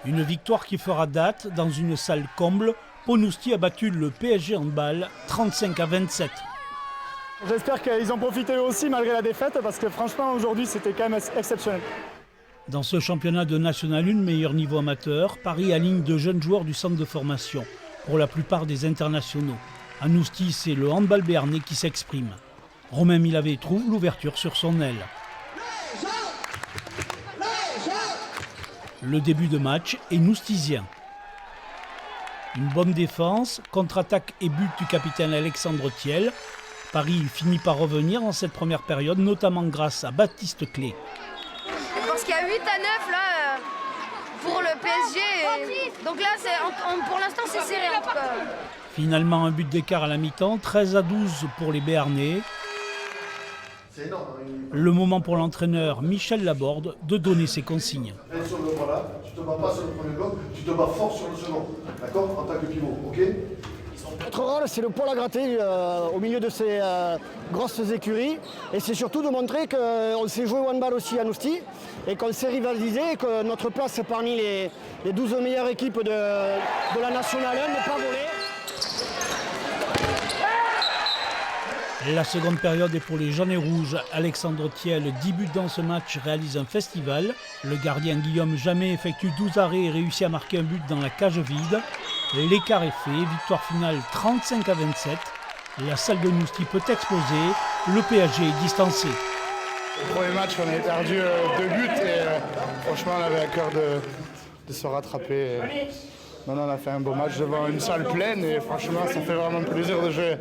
Une victoire qui fera date dans une salle comble. Poniuszty a battu le PSG Handball 35-27. J'espère qu'ils ont profité eux aussi malgré la défaite parce que franchement aujourd'hui c'était quand même exceptionnel. Dans ce championnat de National 1, meilleur niveau amateur, Paris aligne de jeunes joueurs du centre de formation, pour la plupart des internationaux. À Nousty, c'est le handball béarnais qui s'exprime. Romain Milavé trouve l'ouverture sur son aile. Le début de match est noustysien. Une bonne défense, contre-attaque et but du capitaine Alexandre Thiel. Paris finit par revenir en cette première période, notamment grâce à Baptiste Clé. Je pense qu'il y a 8 à 9 là, pour le PSG. Donc là, pour l'instant, c'est serré en tout cas. Finalement, un but d'écart à la mi-temps, 13-12 pour les Béarnais. Le moment pour l'entraîneur Michel Laborde de donner ses consignes. Sur le voilà, tu te bats pas sur le premier bloc, tu te bats fort sur le second, d'accord, en tant que pivot, ok? Notre rôle, c'est le poil à gratter au milieu de ces grosses écuries. Et c'est surtout de montrer qu'on sait jouer au handball aussi à Nousty et qu'on sait rivaliser, que notre place parmi les 12 meilleures équipes de la National 1 n'est pas volée. La seconde période est pour les jaunes et rouges. Alexandre Thiel, 10 buts dans ce match, réalise un festival. Le gardien Guillaume Jamais effectue 12 arrêts et réussit à marquer un but dans la cage vide. L'écart est fait, victoire finale 35-27. La salle de Nousty peut exploser, le PSG est distancé. Au premier match on a perdu 2 buts et franchement on avait à cœur de se rattraper. Maintenant on a fait un beau match devant une salle pleine et franchement ça fait vraiment plaisir de jouer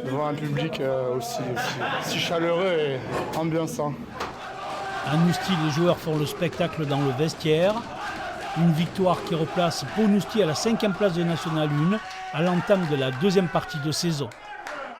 devant un public aussi chaleureux et ambiançant. À Nousty, les joueurs font le spectacle dans le vestiaire. Une victoire qui replace Poniuszty à la 5e place de National 1 à l'entame de la deuxième partie de saison.